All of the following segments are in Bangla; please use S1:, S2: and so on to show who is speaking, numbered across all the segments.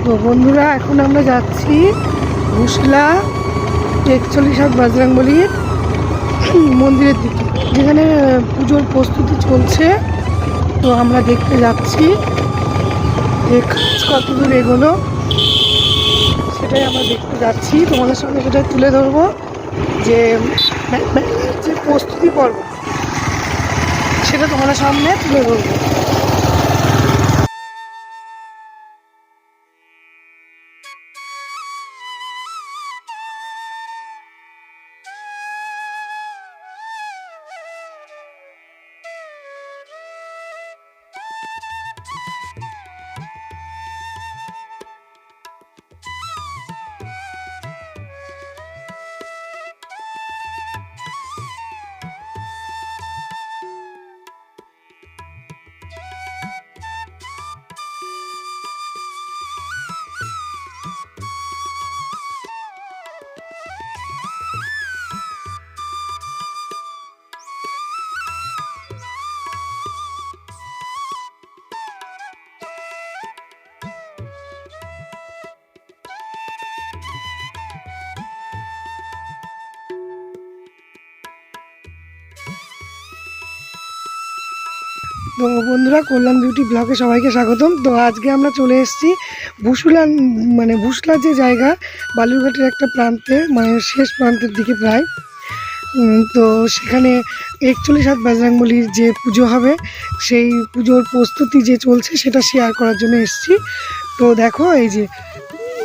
S1: তো বন্ধুরা, এখন আমরা যাচ্ছি ঘুষলা 41 বজরংবলীর মন্দিরের দিকে, যেখানে পুজোর প্রস্তুতি চলছে। তো আমরা দেখতে যাচ্ছি যে কত দূর এগোলো, সেটাই আমরা দেখতে যাচ্ছি। তোমাদের সঙ্গে সেটাই তুলে ধরবো যে যে প্রস্তুতি পর্ব, সেটা তোমাদের সামনে তুলে ধরবো। তো বন্ধুরা, কল্যাণ বিউটি ব্লগে সবাইকে স্বাগতম। তো আজকে আমরা চলে এসেছি ভুষলা যে জায়গা, বালুরঘাটের একটা প্রান্তে, মানে শেষ প্রান্তের দিকে প্রায়। তো সেখানে 41 বজরংবলীর যে পুজো হবে, সেই পুজোর প্রস্তুতি যে চলছে সেটা শেয়ার করার জন্য এসেছি। তো দেখো, এই যে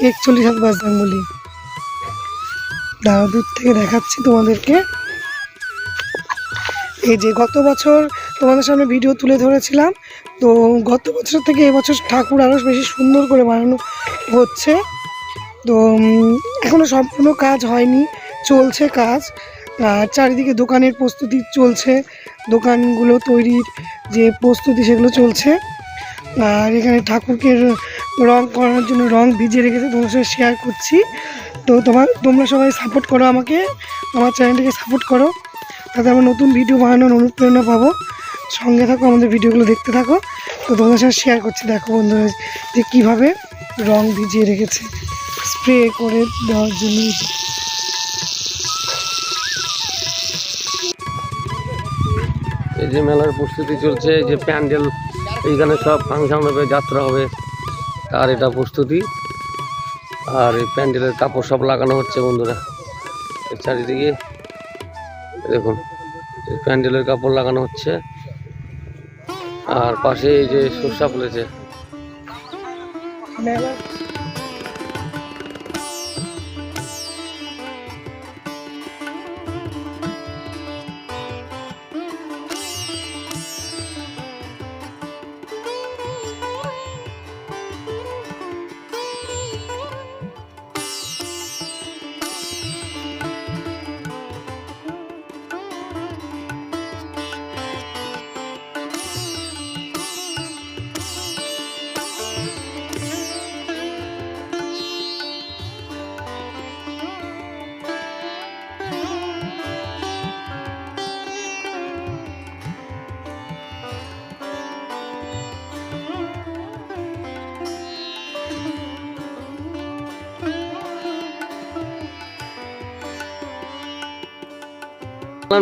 S1: 41 বজরংবলী, দূর থেকে দেখাচ্ছি তোমাদেরকে। এই যে গত বছর তোমাদের সামনে ভিডিও তুলে ধরেছিলাম, তো গত বছর থেকে এবছর ঠাকুর আরও বেশি সুন্দর করে বানানো হচ্ছে। তো এখনও সম্পূর্ণ কাজ হয়নি, চলছে কাজ। আর চারিদিকে দোকানের প্রস্তুতি চলছে, দোকানগুলো তৈরির যে প্রস্তুতি সেগুলো চলছে। আর এখানে ঠাকুরকে রং করার জন্য রং ভিজিয়ে রেখেছে, তোমার সাথে শেয়ার করছি। তো তোমরা সবাই সাপোর্ট করো আমাকে, আমার চ্যানেলটিকে সাপোর্ট করো, তাতে আমরা নতুন ভিডিও বানানোর অনুপ্রেরণা পাবো। সঙ্গে থাকো, আমাদের ভিডিওগুলো দেখতে থাকো। তো তোমাদের সাথে শেয়ার করছি, দেখো বন্ধুরা যে কীভাবে রং ভিজিয়ে রেখেছে স্প্রে করে দেওয়ার জন্য।
S2: এই যে মেলার প্রস্তুতি চলছে, এই যে প্যান্ডেল, এইখানে সব ফাংশন হবে, যাত্রা হবে, তার এটা প্রস্তুতি। আর এই প্যান্ডেলের কাপড় সব লাগানো হচ্ছে বন্ধুরা, চারিদিকে দেখুন এই প্যান্ডেলের কাপড় লাগানো হচ্ছে। আর পাশে এই যে সরষা ফুলেছে।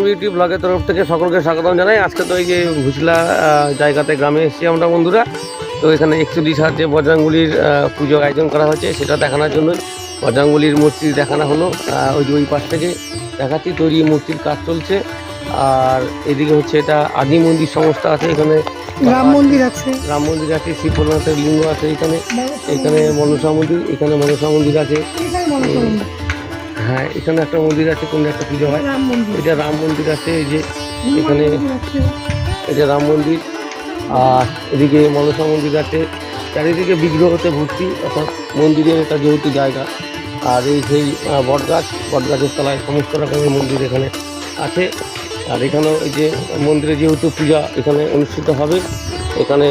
S2: বিউটি ব্লগের তরফ থেকে সকলকে স্বাগতম জানাই। আজকে তো এই যে ঘুষলা জায়গাতে গ্রামে এসেছি আমরা বন্ধুরা। তো এখানে 41 যে বজরংবলীর পুজো আয়োজন করা হয়েছে, সেটা দেখানোর জন্য বজরংবলীর মূর্তি দেখানো হলো। ওই যে ওই পাশ থেকে দেখাচ্ছি, তৈরি মূর্তির কাজ চলছে। আর এদিকে হচ্ছে এটা আদি মন্দির সমস্ত আছে, এখানে
S1: রাম মন্দির আছে,
S2: শিবনাথের লিঙ্গ আছে এখানে, এখানে মনসা মন্দির, এখানে মনসা মন্দির আছে। হ্যাঁ, এখানে একটা মন্দির আছে, কোন একটা পুজো হয়, এটা রাম মন্দির আছে। এই যে এখানে এটা রাম মন্দির, আর এদিকে মনসা মন্দির আছে। চারিদিকে বিগ্রহতে ভর্তি, অর্থাৎ মন্দিরের এটা যেহেতু জায়গা। আর এই সেই বটগাছের তলায় সমস্ত রকমের মন্দির এখানে আছে। আর এখানেও এই যে মন্দিরে যেহেতু পূজা এখানে অনুষ্ঠিত হবে, এখানে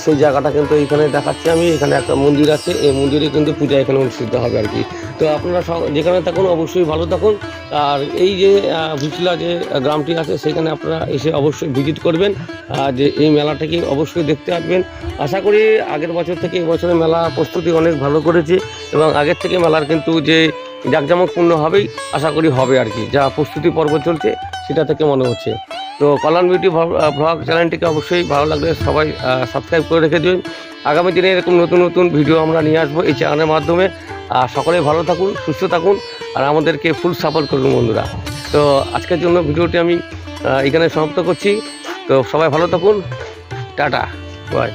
S2: সেই জায়গাটা কিন্তু এখানে দেখাচ্ছি আমি। এখানে একটা মন্দির আছে, এই মন্দিরে কিন্তু পূজা এখানে অনুষ্ঠিত হবে আর কি। তো আপনারা যেখানে থাকুন অবশ্যই ভালো থাকুন। আর এই যে ভিচলা যে গ্রামটি আছে সেখানে আপনারা এসে অবশ্যই ভিজিট করবেন, যে এই মেলাটাকে অবশ্যই দেখতে আসবেন। আশা করি আগের বছর থেকে এবছরে মেলা প্রস্তুতি অনেক ভালো করেছে এবং আগের থেকে মেলার কিন্তু যে জাঁকজমকপূর্ণ হবেই আশা করি হবে আর কি, যা প্রস্তুতি পর্ব চলছে সেটা থেকে মনে হচ্ছে। তো কল্যাণ বিউটি ব্লগ চ্যানেলটিকে অবশ্যই ভালো লাগলে সবাই সাবস্ক্রাইব করে রেখে দিন। আগামী দিনে এরকম নতুন নতুন ভিডিও আমরা নিয়ে আসবো এই চ্যানেলের মাধ্যমে। আর সকলেই ভালো থাকুন, সুস্থ থাকুন আর আমাদেরকে ফুল সাপোর্ট করুন বন্ধুরা। তো আজকের জন্য ভিডিওটি আমি এখানে সমাপ্ত করছি। তো সবাই ভালো থাকুন, টাটা, বাই।